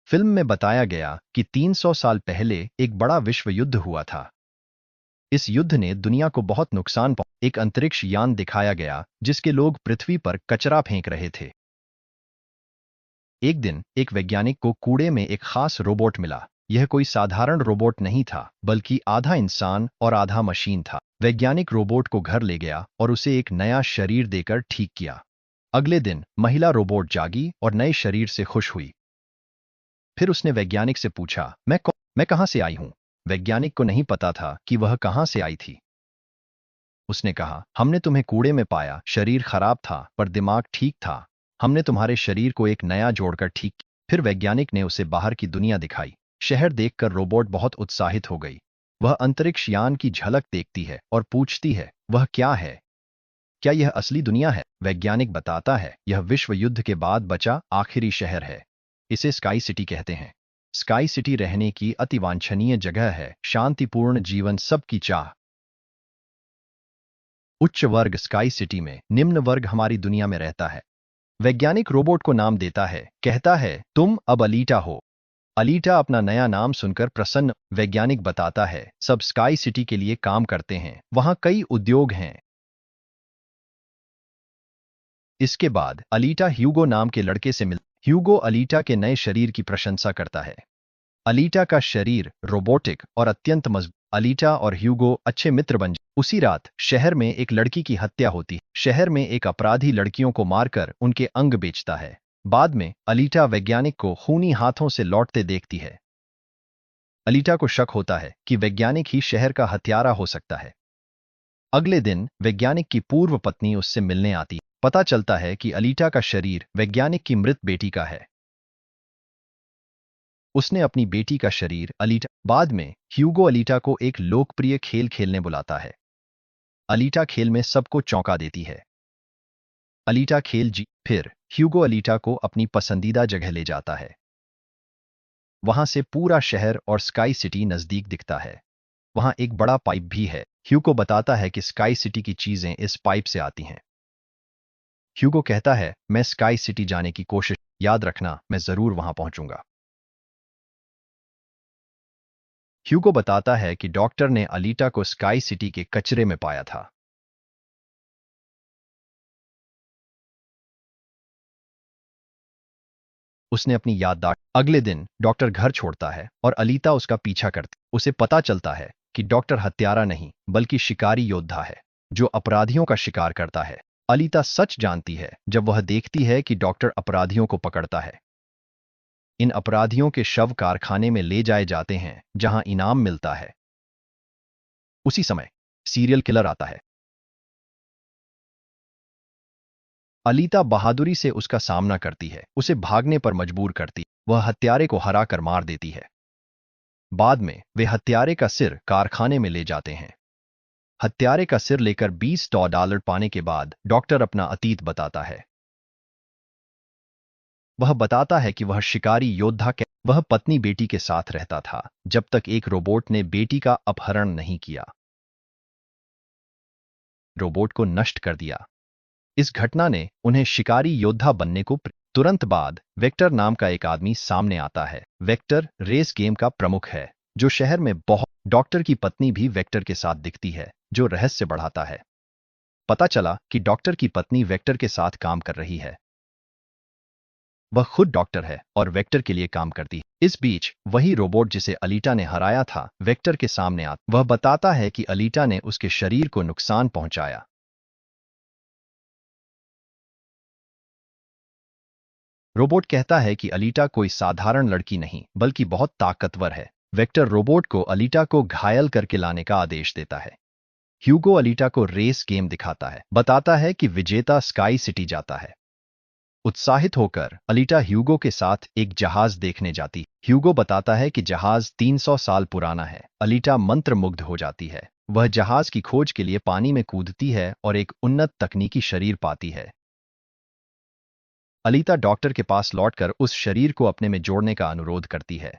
Film में बताया गया कि 300 साल पहले एक बड़ा विश्व युद्ध हुआ था। इस युद्ध ने दुनिया को बहुत नुकसान पहुंचा। एक अंतरिक्ष यान दिखाया गया जिसके लोग पृथ्वी पर कचरा फेंक रहे थे। एक दिन एक वैज्ञानिक को कूड़े में एक खास रोबोट मिला। यह कोई साधारण रोबोट नहीं था, बल्कि आधा इंसान और आधा मशीन था। वैज्ञानिक रोबोट को घर ले गया और उसे एक नया शरीर देकर ठीक किया। अगले दिन महिला रोबोट जागी और नए शरीर से खुश हुई। फिर उसने वैज्ञानिक से पूछा, मैं कहाँ से आई हूँ? वैज्ञानिक को नहीं पता था कि वह कहाँ से आई थी। उसने कहा, हमने तुम्हें कूड़े में पाया, शरीर खराब था पर दिमाग ठीक था। हमने तुम्हारे शरीर को एक नया जोड़कर ठीक किया। फिर वैज्ञानिक ने उसे बाहर की दुनिया दिखाई। शहर देखकर रोबोट बहुत उत्साहित हो गई। वह अंतरिक्ष यान की झलक देखती है और पूछती है, वह क्या है? क्या यह असली दुनिया है? वैज्ञानिक बताता है, यह विश्व युद्ध के बाद बचा आखिरी शहर है। इसे स्काई सिटी कहते हैं। स्काई सिटी रहने की अति वांछनीय जगह है, शांतिपूर्ण जीवन, सबकी चाह। उच्च वर्ग स्काई सिटी में, निम्न वर्ग हमारी दुनिया में रहता है। वैज्ञानिक रोबोट को नाम देता है, कहता है, तुम अब अलीटा हो। अलीटा अपना नया नाम सुनकर प्रसन्न। वैज्ञानिक बताता है, सब स्काई सिटी के लिए काम करते हैं, वहां कई उद्योग हैं। इसके बाद अलीटा ह्यूगो नाम के लड़के से मिल। ह्यूगो अलीटा के नए शरीर की प्रशंसा करता है। अलीटा का शरीर रोबोटिक और अत्यंत मजबूत। अलीटा और ह्यूगो अच्छे मित्र बन जाते। उसी रात शहर में एक लड़की की हत्या होती है। शहर में एक अपराधी लड़कियों को मारकर उनके अंग बेचता है। बाद में अलीटा वैज्ञानिक को खूनी हाथों से लौटते देखती है। अलीटा को शक होता है कि वैज्ञानिक ही शहर का हत्यारा हो सकता है। अगले दिन वैज्ञानिक की पूर्व पत्नी उससे मिलने आती है। पता चलता है कि अलीटा का शरीर वैज्ञानिक की मृत बेटी का है। उसने अपनी बेटी का शरीर अलीटा। बाद में ह्यूगो अलीटा को एक लोकप्रिय खेल खेलने बुलाता है। अलीटा खेल में सबको चौंका देती है। अलीटा खेल जीत। फिर ह्यूगो अलीटा को अपनी पसंदीदा जगह ले जाता है। वहां से पूरा शहर और स्काई सिटी नजदीक दिखता है। वहां एक बड़ा पाइप भी है। ह्यूगो बताता है कि स्काई सिटी की चीजें इस पाइप से आती हैं। ह्यूगो कहता है, मैं स्काई सिटी जाने की कोशिश, याद रखना मैं जरूर वहां पहुंचूंगा। ह्यूगो बताता है कि डॉक्टर ने अलीटा को स्काई सिटी के कचरे में पाया था। उसने अपनी याददाश्त। अगले दिन डॉक्टर घर छोड़ता है और अलीता उसका पीछा करती। उसे पता चलता है कि डॉक्टर हत्यारा नहीं, बल्कि शिकारी योद्धा है, जो अपराधियों का शिकार करता है। अलीता सच जानती है जब वह देखती है कि डॉक्टर अपराधियों को पकड़ता है। इन अपराधियों के शव कारखाने में ले जाए जाते हैं, जहां इनाम मिलता है। उसी समय सीरियल किलर आता है। अलीता बहादुरी से उसका सामना करती है, उसे भागने पर मजबूर करती। वह हत्यारे को हराकर मार देती है। बाद में वे हत्यारे का सिर कारखाने में ले जाते हैं। हत्यारे का सिर लेकर $20 पाने के बाद डॉक्टर अपना अतीत बताता है। वह बताता है कि वह शिकारी योद्धा के वह पत्नी बेटी के साथ रहता था जब तक एक रोबोट ने बेटी का अपहरण नहीं किया, रोबोट को नष्ट कर दिया। इस घटना ने उन्हें शिकारी योद्धा बनने को तुरंत बाद वेक्टर नाम का एक आदमी सामने आता है। वेक्टर रेस गेम का प्रमुख है, जो शहर में बहुत। डॉक्टर की पत्नी भी वेक्टर के साथ दिखती है, जो रहस्य बढ़ाता है। पता चला कि डॉक्टर की पत्नी वेक्टर के साथ काम कर रही है। वह खुद डॉक्टर है और वेक्टर के लिए काम करती है। इस बीच वही रोबोट जिसे अलीटा ने हराया था वेक्टर के सामने आता। वह बताता है कि अलीटा ने उसके शरीर को नुकसान पहुंचाया। रोबोट कहता है कि अलीटा कोई साधारण लड़की नहीं, बल्कि बहुत ताकतवर है। वेक्टर रोबोट को अलीटा को घायल करके लाने का आदेश देता है। ह्यूगो अलीटा को रेस गेम दिखाता है, बताता है कि विजेता स्काई सिटी जाता है। उत्साहित होकर अलीटा ह्यूगो के साथ एक जहाज देखने जाती। ह्यूगो बताता है कि जहाज 300 साल पुराना है। अलीटा मंत्रमुग्ध हो जाती है। वह जहाज की खोज के लिए पानी में कूदती है और एक उन्नत तकनीकी शरीर पाती है। अलीता डॉक्टर के पास लौटकर उस शरीर को अपने में जोड़ने का अनुरोध करती है।